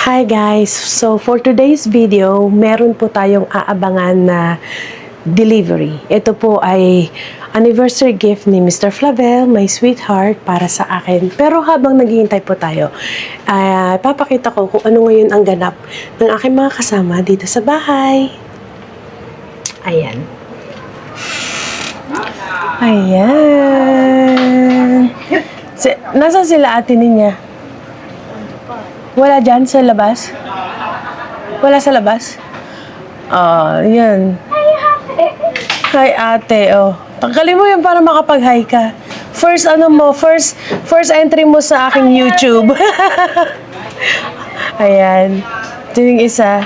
Hi guys! So for today's video, meron po tayong aabangan na delivery. Ito po ay anniversary gift ni Mr. Flavel, my sweetheart, para sa akin. Pero habang naghihintay po tayo, papakita ko kung ano ngayon ang ganap ng aking mga kasama dito sa bahay. Ayan. Ayan. Nasaan sila ate niya? Wala dyan sa labas? Wala sa labas? Yan. Hi ate, oh. Tanggalin mo yun para makapag-hi ka. First entry mo sa aking YouTube. Ayan. Ito yung isa.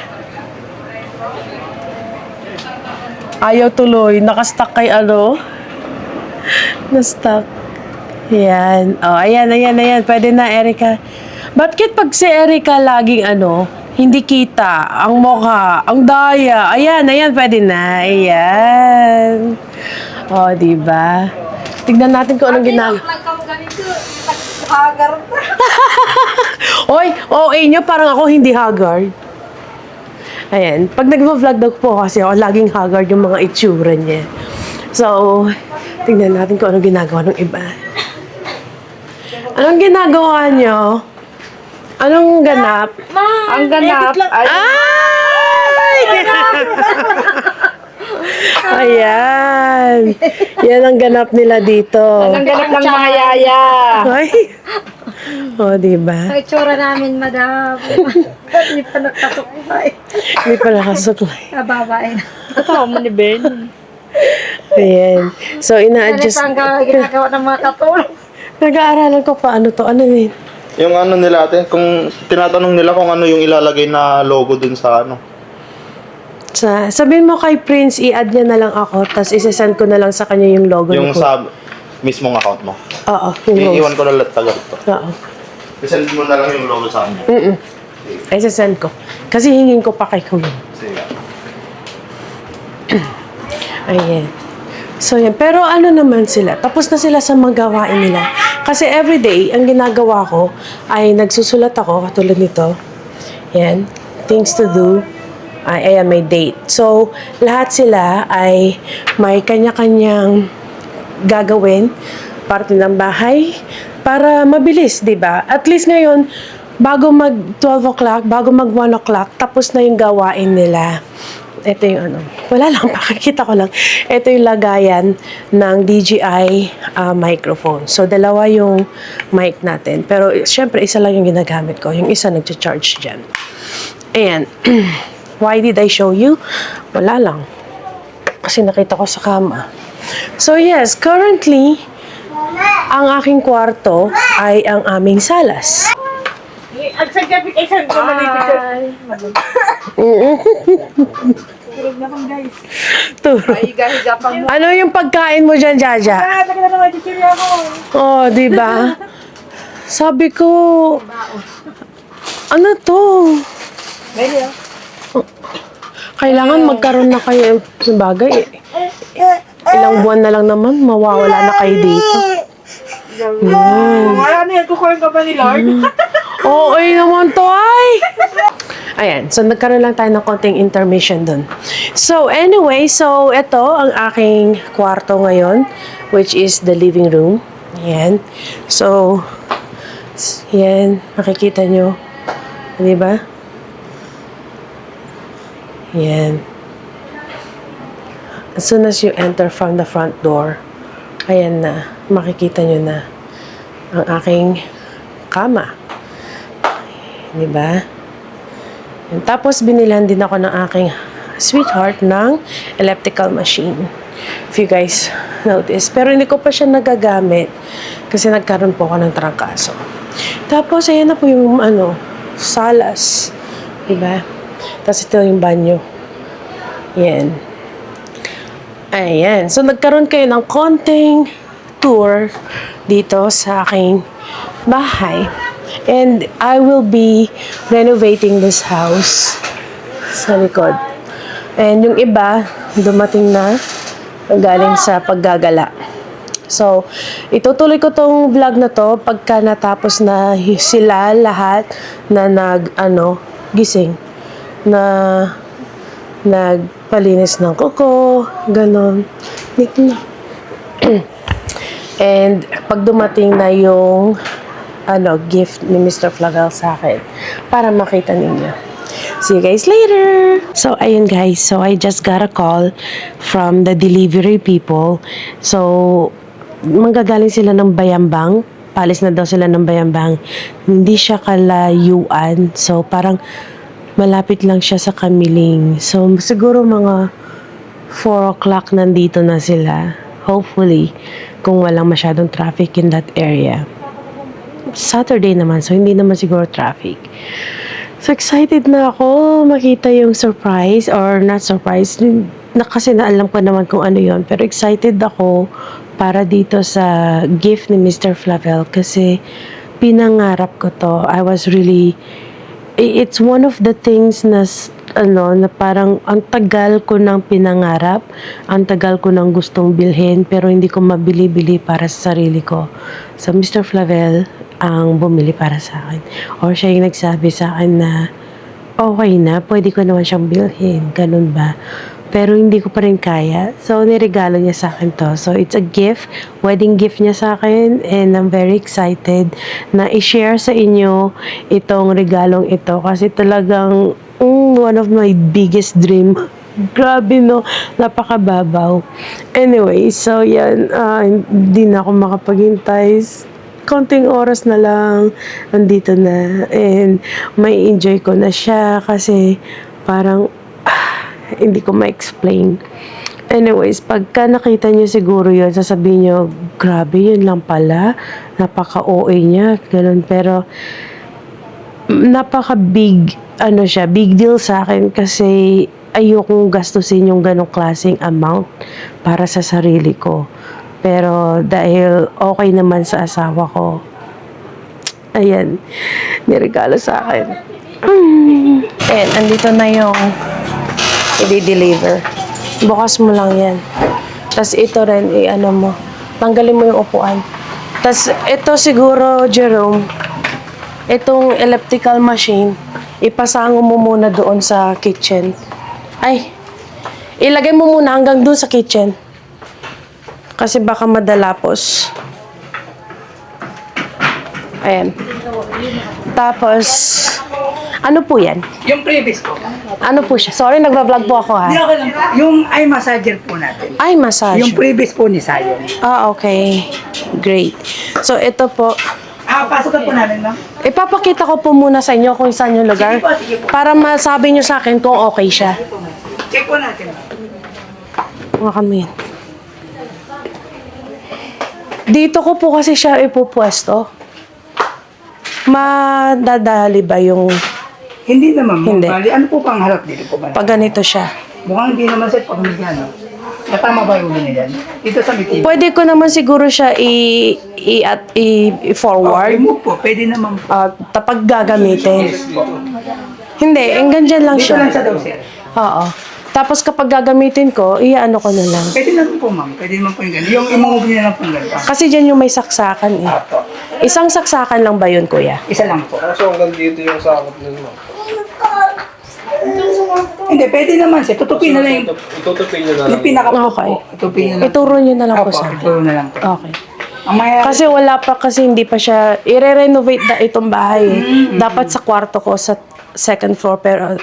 Ayaw tuloy. Nakastuck kay ano? Na-stuck. Ayan. Oh, ayan. Pwede na, Erica. Bakit pag si Erica laging hindi kita, ang mukha, ang daya, ayan, pwede na, ayan. O, diba? Tignan natin kung anong ginagawa. Haggard pa. Oy, OA nyo, parang ako hindi haggard. Ayan, pag nag-vlog daw po kasi ako, laging haggard yung mga itsura niya. So, tignan natin kung anong ginagawa ng iba. Anong ginagawa nyo? Anong ganap? Ang ganap ay... Ay! Ayan. Yan ang ganap nila dito. Ang ganap ng mga yaya. Ay. O, diba? Ang itsura namin, madam. Hindi pa nakasuklay. Hindi pa nakasuklay. Babae na. Ito mo ni Ben. Ayan. So, ina-adjust. Ano pa ang ginagawa ng mga katulong? Nag-aaralan ko pa ano to. Ano yun? Yung ano nila ate, kung tinatanong nila kung ano yung ilalagay na logo dun sa ano. Sabihin mo kay Prince, i-add niya na lang ako, tapos isesend ko na lang sa kanya yung logo. Yung sa mismong account mo. Oo, yung Iiwan ko na lahat taga dito. Oo. I-send mo na lang yung logo sa akin. Isesend ko. Kasi hingin ko pa kay Kuya. Sige. Ayan. So, yan. Pero ano naman sila? Tapos na sila sa mga gawain nila. Kasi everyday, ang ginagawa ko ay nagsusulat ako, katulad nito. Yan. Things to do. Ayan, may date. So, lahat sila ay may kanya-kanyang gagawin, parte ng bahay, para mabilis, di ba? At least ngayon, bago mag 12 o'clock, bago mag 1 o'clock, tapos na yung gawain nila. Ito yung wala lang, pakikita ko lang. Ito yung lagayan ng DJI microphone. So, dalawa yung mic natin. Pero, syempre, isa lang yung ginagamit ko. Yung isa nagcha-charge dyan. Ayan. Why did I show you? Wala lang. Kasi nakita ko sa kama. So, yes, currently, ang aking kwarto ay ang aming salas. Ang sagabit ay saan ko Turog na kang guys. Turo. Ay, higa-higa pang mo. Ano yung pagkain mo dyan, Jaja? Lagi na naman chichirya ko. Oh, di ba? Sabi ko, ano to? Beli Kailangan magkaroon na kayo ng bagay. Ilang buwan na lang naman, mawawala na kayo dito. Wala na yan, kukuhin ka ba ni Lord? Oo, naman to ay! Ayan, so nagkaroon lang tayo ng konting intermission dun. So anyway, so ito ang aking kwarto ngayon, which is the living room. Ayan. So, yan, makikita nyo. Di ba? Yan. As soon as you enter from the front door, ayan na, makikita nyo na ang aking kama. Di ba? And tapos, binilhan din ako ng aking sweetheart ng elliptical machine. If you guys notice. Pero hindi ko pa siya nagagamit kasi nagkaroon po ako ng trangkaso. Tapos, ayan na po yung salas. Diba? Tapos ito yung banyo. Yan. Ayan. So, nagkaroon kayo ng konting tour dito sa aking bahay. And I will be renovating this house sa likod. And yung iba, dumating na galing sa paggagala. So, itutuloy ko tong vlog na to pagka natapos na sila lahat na gising. Na nagpalinis ng kuko, ganon. Dito na. And pag dumating na yung gift ni Mr. Flavel sa akin para makita ninyo. See you guys later! So, ayun guys. So, I just got a call from the delivery people. So, manggagaling sila ng Bayambang. Palis na daw sila ng Bayambang. Hindi siya kalayuan. So, parang malapit lang siya sa Kamiling. So, siguro mga 4 o'clock nandito na sila. Hopefully, kung walang masyadong traffic in that area. Saturday naman, so hindi naman siguro traffic. So, excited na ako makita yung surprise or not surprise. Kasi naalam ko naman kung ano yon. Pero excited ako para dito sa gift ni Mr. Flavel kasi pinangarap ko to. I was really... It's one of the things na parang ang tagal ko nang pinangarap, ang tagal ko nang gustong bilhin, pero hindi ko mabili-bili para sa sarili ko. So, Mr. Flavel ang bumili para sa akin. Or siya yung nagsabi sa akin na, okay na, pwede ko naman siyang bilhin. Ganun ba? Pero hindi ko pa rin kaya. So, niregalo niya sa akin to. So, it's a gift. Wedding gift niya sa akin. And I'm very excited na i-share sa inyo itong regalong ito. Kasi talagang one of my biggest dream. Grabe, no? Napakababaw. Anyway, so yan. Hindi na ako makapaghintay. Konting oras na lang. Nandito na. And may enjoy ko na siya. Kasi parang hindi ko ma-explain. Anyways, pagka nakita niyo siguro yun, sasabihin niyo, grabe, yun lang pala. Napaka-OA niya. Ganun. Pero, napaka-big, big deal sa akin kasi ayokong gastusin yung ganong klaseng amount para sa sarili ko. Pero, dahil okay naman sa asawa ko, ayan, niregalo sa akin. And, andito na yung i-deliver. Bukas mo lang yan. Tapos ito rin, mo. Tanggalin mo yung upuan. Tapos ito siguro, Jerome, itong elliptical machine, ipasango mo muna doon sa kitchen. Ay, ilagay mo muna hanggang doon sa kitchen. Kasi baka madalapos. Ayan. Tapos, ano po yan? Yung previous po. Ano po siya? Sorry, nagbablog po ako ha. Hindi, okay lang po. Yung eye massager po natin. Ay, massage. Yung previous po ni Sayon. Okay. Great. So, ito po. Pasukan po namin, ma'am. Ipapakita ko po muna sa inyo kung saan yung lugar. Sige po, sige po. Para masabi nyo sa akin kung okay siya. Check po natin, ma'am. Hawakan mo yan. Dito ko po kasi siya ipupwesto. Madadali ba yung Hindi naman, ma'am. Hindi. Bali, ano po pang harap dito po ba? pag ganito siya? Mukhang hindi naman sir pag humigyan, no? Natama ba yung ulo nila? Dito sa meeting. Pwede ko naman siguro siya i-forward. Remove po, pwede naman po. Tapag gagamitin. Yes po. Hindi, hanggang dyan lang Dito siya. lang sa daw, sir. Oo. Tapos kapag gagamitin ko, iyaano ko na lang. Pwede naman po, ma'am. Pwede naman po yung gano'n. Yung imove niya lang po gano'n. Kasi dyan yung may saksakan eh. Apo. Isang saksakan lang ba yun, kuya? Isa lang po. So hanggang dito yung sakop nun mo. Hindi, pwede naman sir. Tutupin na lang yung, Itutupin nyo na lang. yung pinaka-po Okay. po. Tutupin na lang. Ituro nyo na lang po Apo, sa akin. ituro na lang po. Okay. Ang mayroon. Kasi wala pa, kasi hindi pa siya, i-renovate na itong bahay eh. Dapat sa kwarto ko, sa second floor, pero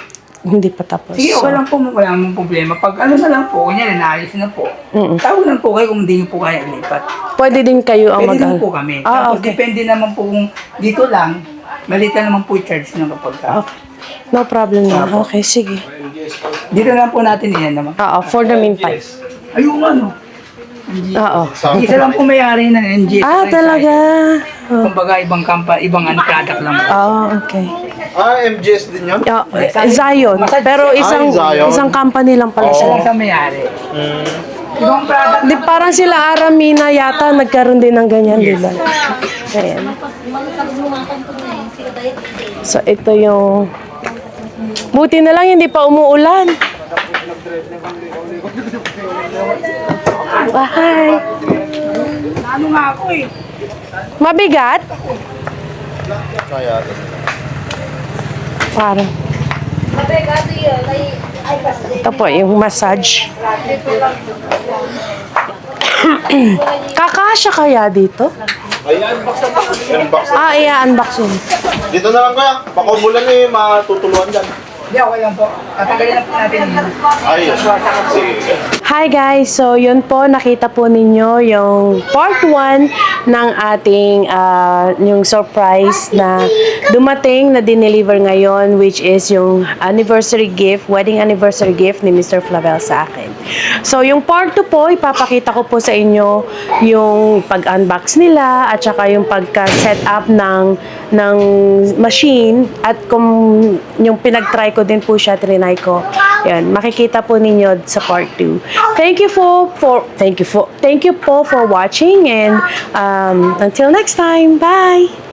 hindi pa tapos. Sige, okay lang po, wala namang problema. Pag ano na lang po, kunyari, naayos na po. Tawag lang po kayo kung hindi nyo po kaya ilipat. Pwede din kayo ang Pwede naman mag- po kami. Ah, Tapos okay. depende naman po kung dito lang, malita naman po yung charge nyo kapag Okay. No problem na. Okay, sige. Dito lang po natin yan naman. Oo, for the meantime. Ayun ano. Oo. Isa lang po may-ari ng NGS. Ah, talaga? Oh. Kumbaga ibang ibang ano, product lang. Okay. MGS din yun? Zion. Pero isang Zion. isang company lang pala Isa sila. lang sa may-ari. Ibang product. Di, parang sila Aramina yata nagkaroon din ng ganyan, di ba? Ayan. So, ito yung... Buti na lang hindi pa umuulan. Bye! Ano nga ako eh. Mabigat? Kaya, Parang. Ito po, yung massage. Kakasya kaya dito? unbox. I-unbox yun. Dito na lang kaya. Pakubulan eh, matutuluan dyan. Hindi, okay lang po. Tatanggalin na po natin yun. Ayun. Sige. Hi guys! So yun po, nakita po ninyo yung part 1 ng ating yung surprise na dumating na dineliver ngayon, which is yung anniversary gift, wedding anniversary gift ni Mr. Flavel sa akin. So yung part 2 po, ipapakita ko po sa inyo yung pag-unbox nila at saka yung pagka-set up ng machine at kung yung pinag-try ko din po siya, trinay ko. Yan, makikita po ninyo sa part 2. Thank you po for watching and until next time. Bye.